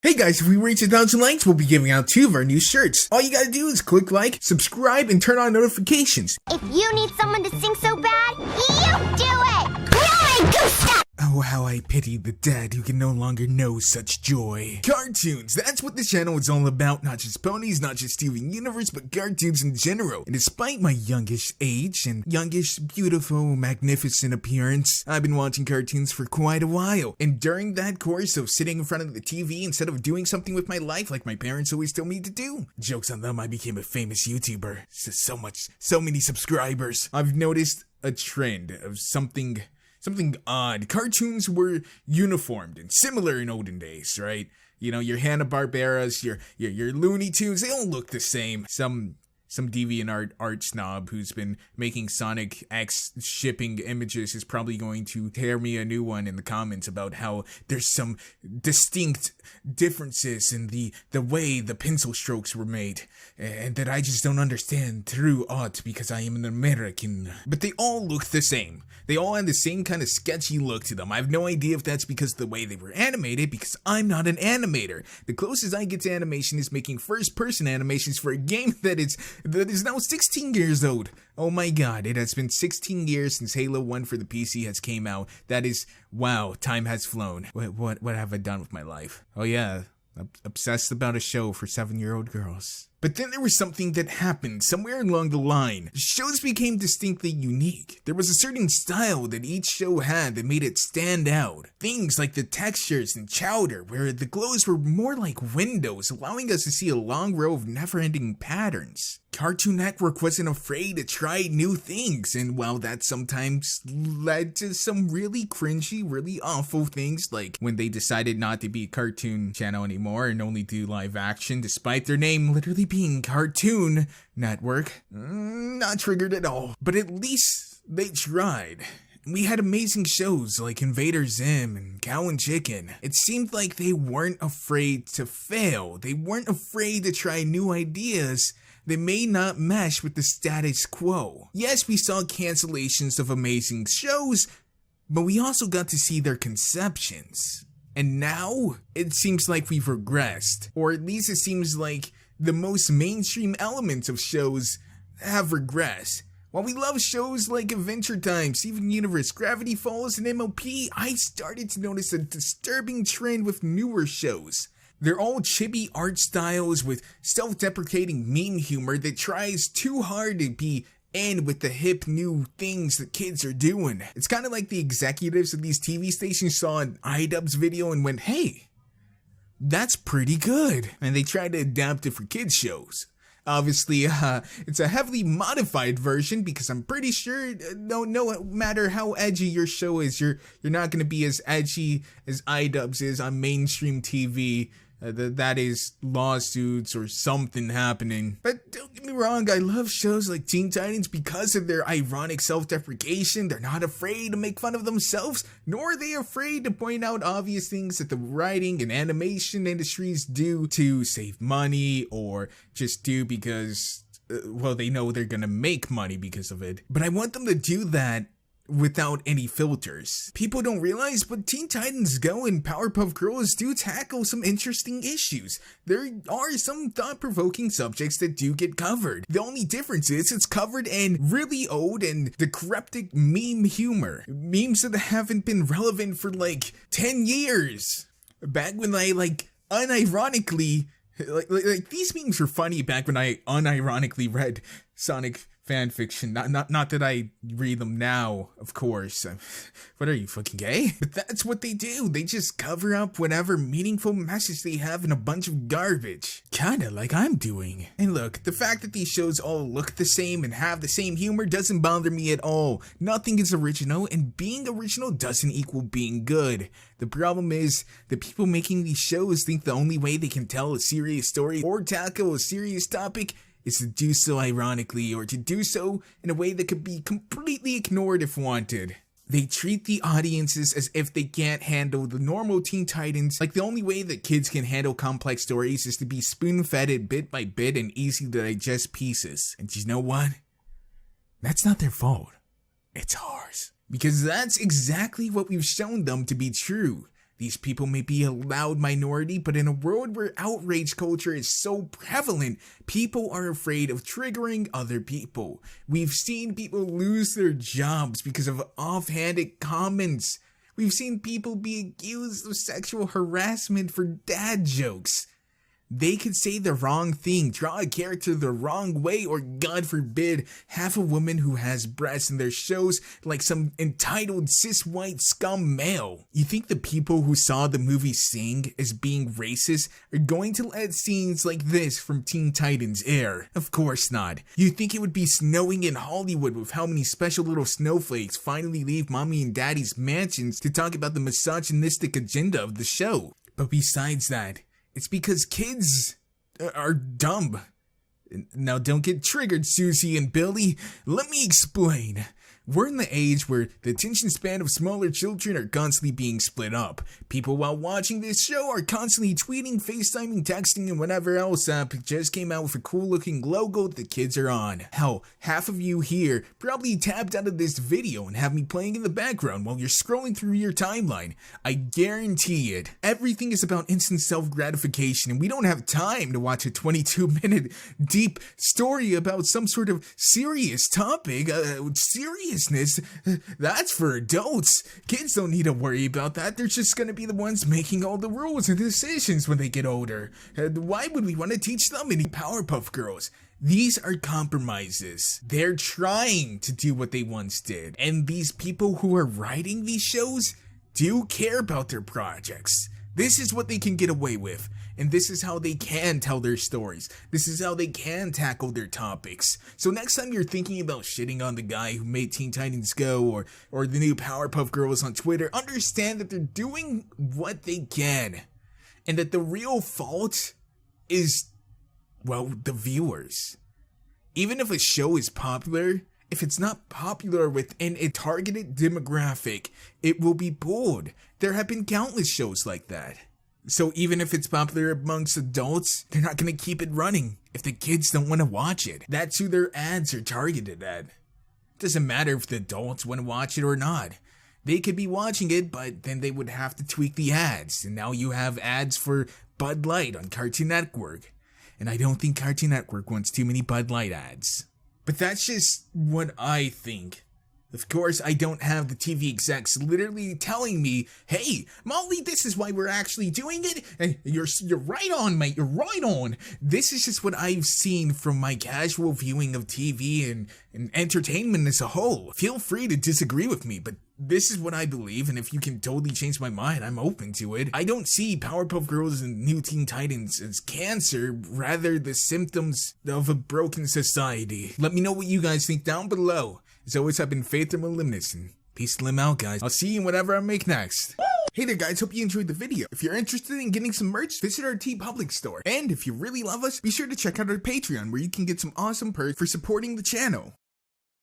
Hey guys, if we reach 1,000 likes, we'll be giving out 2 of our new shirts. All you gotta do is click like, subscribe, and turn on notifications. If you need someone to sing so bad, you do it! Lune, go stop! Oh, how I pity the dead who can no longer know such joy. Cartoons, that's what this channel is all about. Not just ponies, not just Steven Universe, but cartoons in general. And despite my youngish age and youngish, beautiful, magnificent appearance, I've been watching cartoons for quite a while. And during that course of sitting in front of the TV instead of doing something with my life like my parents always told me to do, jokes on them, I became a famous YouTuber. So many subscribers. I've noticed a trend of something odd. Cartoons were uniformed and similar in olden days, right? You know, your Hanna-Barberas, your Looney Tunes, they all look the same. Some deviant art snob who's been making Sonic X shipping images is probably going to tear me a new one in the comments about how there's some distinct differences in the way the pencil strokes were made, and that I just don't understand through art because I am an American. But they all look the same. They all have the same kind of sketchy look to them. I have no idea if that's because of the way they were animated, because I'm not an animator. The closest I get to animation is making first-person animations for a game that is now 16 years old. Oh my god, it has been 16 years since Halo 1 for the PC has came out. That is, wow, time has flown. What have I done with my life? Oh yeah, obsessed about a show for 7-year-old girls. But then there was something that happened somewhere along the line. Shows became distinctly unique. There was a certain style that each show had that made it stand out. Things like the textures and chowder, where the glows were more like windows, allowing us to see a long row of never-ending patterns. Cartoon Network wasn't afraid to try new things, and while that sometimes led to some really cringy, really awful things, like when they decided not to be a cartoon channel anymore and only do live action, despite their name literally being Cartoon Network, not triggered at all. But at least they tried. We had amazing shows like Invader Zim and Cow and Chicken. It seemed like they weren't afraid to fail. They weren't afraid to try new ideas that may not mesh with the status quo. Yes, we saw cancellations of amazing shows, but we also got to see their conceptions. And now, it seems like we've regressed. Or at least it seems like the most mainstream elements of shows have regressed. While we love shows like Adventure Time, Steven Universe, Gravity Falls, and MLP, I started to notice a disturbing trend with newer shows. They're all chibi art styles with self-deprecating meme humor that tries too hard to be in with the hip new things that kids are doing. It's kind of like the executives of these TV stations saw an iDubbbz video and went, hey, that's pretty good. And they tried to adapt it for kids shows. Obviously, it's a heavily modified version because I'm pretty sure no matter how edgy your show is, you're not going to be as edgy as iDubbbz is on mainstream TV. That is lawsuits or something happening. But don't get me wrong, I love shows like Teen Titans because of their ironic self-deprecation. They're not afraid to make fun of themselves, nor are they afraid to point out obvious things that the writing and animation industries do to save money or just do because, well, they know they're gonna make money because of it. But I want them to do that without any filters. People don't realize, but Teen Titans Go and Powerpuff Girls do tackle some interesting issues. There are some thought-provoking subjects that do get covered. The only difference is it's covered in really old and decrepit meme humor. Memes that haven't been relevant for like 10 years. Back when I unironically, like these memes were funny back when I unironically read Sonic fanfiction. Not that I read them now, of course. What are you, fucking gay? But that's what they do. They just cover up whatever meaningful message they have in a bunch of garbage. Kinda like I'm doing. And look, the fact that these shows all look the same and have the same humor doesn't bother me at all. Nothing is original, and being original doesn't equal being good. The problem is that people making these shows think the only way they can tell a serious story or tackle a serious topic is to do so ironically, or to do so in a way that could be completely ignored if wanted. They treat the audiences as if they can't handle the normal Teen Titans, like the only way that kids can handle complex stories is to be spoon-fed it bit by bit and easy to digest pieces. And you know what? That's not their fault. It's ours. Because that's exactly what we've shown them to be true. These people may be a loud minority, but in a world where outrage culture is so prevalent, people are afraid of triggering other people. We've seen people lose their jobs because of offhanded comments. We've seen people be accused of sexual harassment for dad jokes. They could say the wrong thing, draw a character the wrong way, or God forbid, have a woman who has breasts in their shows like some entitled cis-white scum male. You think the people who saw the movie Sing as being racist are going to let scenes like this from Teen Titans air? Of course not. You think it would be snowing in Hollywood with how many special little snowflakes finally leave mommy and daddy's mansions to talk about the misogynistic agenda of the show. But besides that, it's because kids are dumb. Now don't get triggered, Susie and Billy. Let me explain. We're in the age where the attention span of smaller children are constantly being split up. People while watching this show are constantly tweeting, FaceTiming, texting, and whatever else app just came out with a cool looking logo the kids are on. Hell, half of you here probably tapped out of this video and have me playing in the background while you're scrolling through your timeline. I guarantee it. Everything is about instant self-gratification, and we don't have time to watch a 22-minute deep story about some sort of serious topic. Seriousness, that's for adults. Kids don't need to worry about that. They're just gonna be the ones making all the rules and decisions when they get older. Why would we want to teach them any Powerpuff Girls? These are compromises. They're trying to do what they once did. And these people who are writing these shows do care about their projects. This is what they can get away with. And this is how they can tell their stories. This is how they can tackle their topics. So next time you're thinking about shitting on the guy who made Teen Titans Go or the new Powerpuff Girls on Twitter, understand that they're doing what they can. And that the real fault is, well, the viewers. Even if a show is popular, if it's not popular within a targeted demographic, it will be pulled. There have been countless shows like that. So even if it's popular amongst adults, they're not going to keep it running if the kids don't want to watch it. That's who their ads are targeted at. Doesn't matter if the adults want to watch it or not. They could be watching it, but then they would have to tweak the ads. And now you have ads for Bud Light on Cartoon Network. And I don't think Cartoon Network wants too many Bud Light ads. But that's just what I think. Of course, I don't have the TV execs literally telling me, hey, Molly, this is why we're actually doing it. And you're right on, mate. You're right on. This is just what I've seen from my casual viewing of TV and entertainment as a whole. Feel free to disagree with me, but this is what I believe, and if you can totally change my mind, I'm open to it. I don't see Powerpuff Girls and New Teen Titans as cancer, rather the symptoms of a broken society. Let me know what you guys think down below. As always, I've been Faith and Limnus, and peace to out, guys. I'll see you in whatever I make next. Hey there, guys, hope you enjoyed the video. If you're interested in getting some merch, visit our TeePublic store. And if you really love us, be sure to check out our Patreon, where you can get some awesome perks for supporting the channel.